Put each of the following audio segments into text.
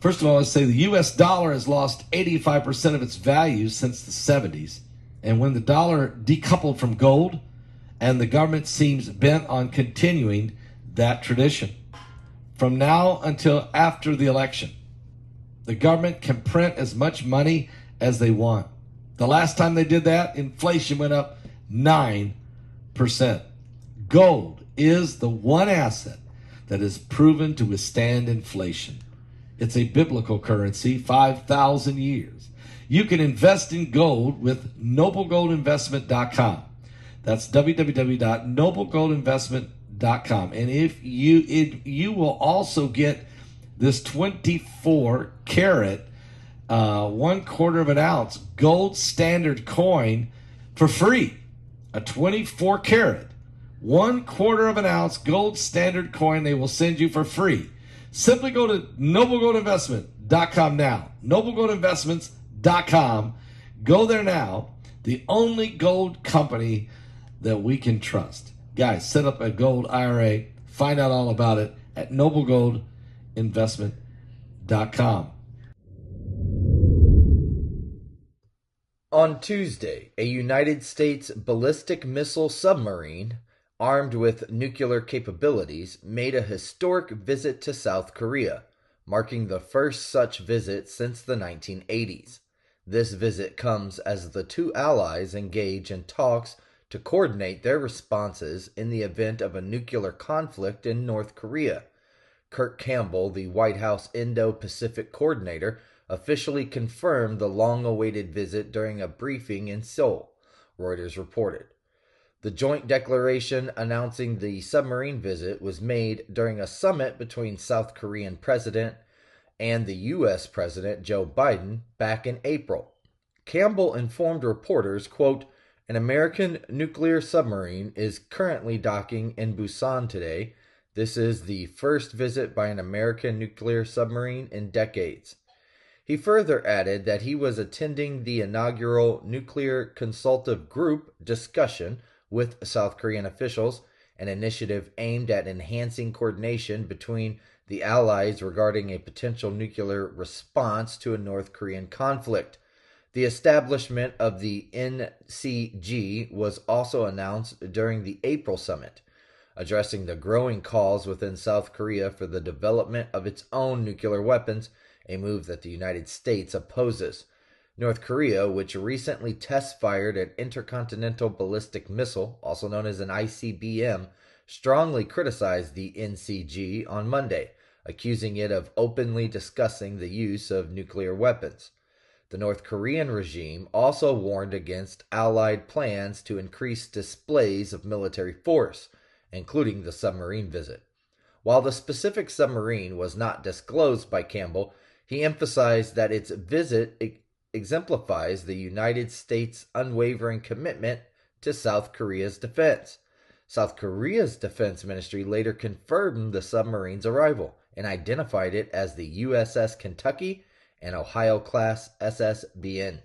First of all, let's say the U.S. dollar has lost 85% of its value since the 70s. And when the dollar decoupled from gold, and the government seems bent on continuing that tradition. From now until after the election, the government can print as much money as they want. The last time they did that, inflation went up 9%. Gold is the one asset that is proven to withstand inflation. It's a biblical currency, 5,000 years. You can invest in gold with noblegoldinvestment.com. That's www.noblegoldinvestment.com. And if you will also get this 24 karat, 1/4 of an ounce gold standard coin for free. A 24 karat, 1/4 of an ounce gold standard coin they will send you for free. Simply go to noblegoldinvestment.com now. Noblegoldinvestments.com. Go there now. The only gold company that we can trust. Guys, set up a gold IRA. Find out all about it at noblegoldinvestment.com. On Tuesday, a United States ballistic missile submarine armed with nuclear capabilities made a historic visit to South Korea, marking the first such visit since the 1980s. This visit comes as the two allies engage in talks to coordinate their responses in the event of a nuclear conflict in North Korea. Kirk Campbell, the White House Indo-Pacific Coordinator, officially confirmed the long-awaited visit during a briefing in Seoul, Reuters reported. The joint declaration announcing the submarine visit was made during a summit between South Korean President and the U.S. President Joe Biden back in April. Campbell informed reporters, quote, "An American nuclear submarine is currently docking in Busan today. This is the first visit by an American nuclear submarine in decades." He further added that he was attending the inaugural Nuclear Consultative Group discussion with South Korean officials, an initiative aimed at enhancing coordination between the allies regarding a potential nuclear response to a North Korean conflict. The establishment of the NCG was also announced during the April summit, addressing the growing calls within South Korea for the development of its own nuclear weapons, a move that the United States opposes. North Korea, which recently test-fired an intercontinental ballistic missile, also known as an ICBM, strongly criticized the NCG on Monday, accusing it of openly discussing the use of nuclear weapons. The North Korean regime also warned against Allied plans to increase displays of military force, including the submarine visit. While the specific submarine was not disclosed by Campbell, he emphasized that its visit exemplifies the United States' unwavering commitment to South Korea's defense. South Korea's defense ministry later confirmed the submarine's arrival and identified it as the USS Kentucky and Ohio-class SSBN.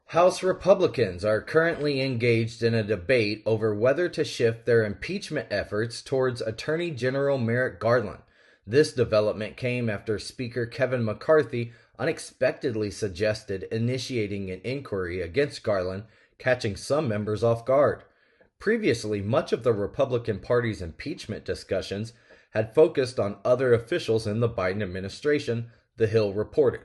House Republicans are currently engaged in a debate over whether to shift their impeachment efforts towards Attorney General Merrick Garland. This development came after Speaker Kevin McCarthy unexpectedly suggested initiating an inquiry against Garland, catching some members off guard. Previously, much of the Republican Party's impeachment discussions had focused on other officials in the Biden administration, The Hill reported.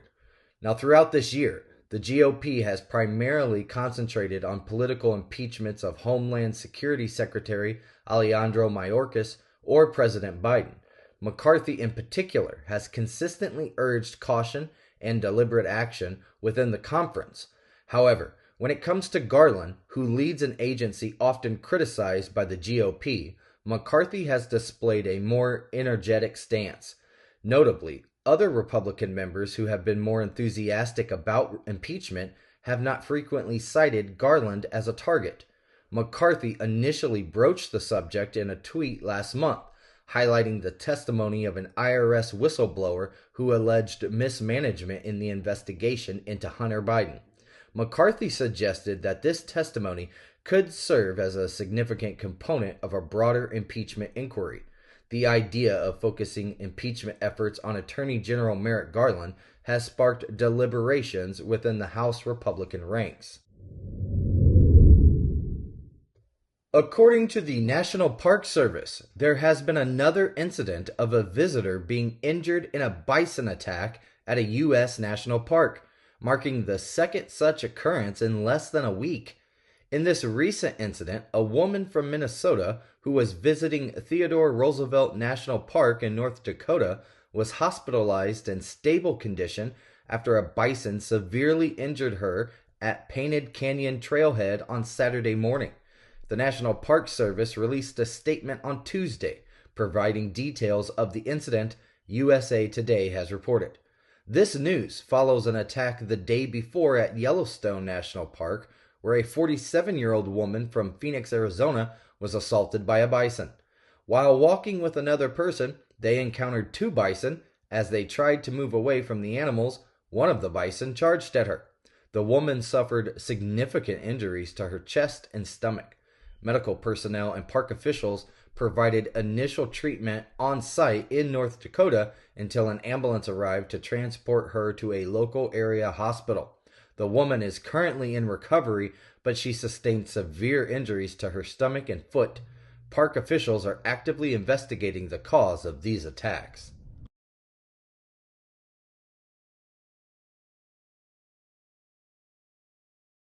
Now, throughout this year, the GOP has primarily concentrated on political impeachments of Homeland Security Secretary Alejandro Mayorkas or President Biden. McCarthy, in particular, has consistently urged caution and deliberate action within the conference. However, when it comes to Garland, who leads an agency often criticized by the GOP, McCarthy has displayed a more energetic stance. Notably, other Republican members who have been more enthusiastic about impeachment have not frequently cited Garland as a target. McCarthy initially broached the subject in a tweet last month, highlighting the testimony of an IRS whistleblower who alleged mismanagement in the investigation into Hunter Biden. McCarthy suggested that this testimony could serve as a significant component of a broader impeachment inquiry. The idea of focusing impeachment efforts on Attorney General Merrick Garland has sparked deliberations within the House Republican ranks. According to the National Park Service, there has been another incident of a visitor being injured in a bison attack at a U.S. national park, marking the second such occurrence in less than a week. In this recent incident, a woman from Minnesota who was visiting Theodore Roosevelt National Park in North Dakota was hospitalized in stable condition after a bison severely injured her at Painted Canyon Trailhead on Saturday morning. The National Park Service released a statement on Tuesday, providing details of the incident, USA Today has reported. This news follows an attack the day before at Yellowstone National Park, where a 47-year-old woman from Phoenix, Arizona, was assaulted by a bison. While walking with another person, they encountered two bison. As they tried to move away from the animals, one of the bison charged at her. The woman suffered significant injuries to her chest and stomach. Medical personnel and park officials provided initial treatment on site in North Dakota until an ambulance arrived to transport her to a local area hospital. The woman is currently in recovery, but she sustained severe injuries to her stomach and foot. Park officials are actively investigating the cause of these attacks.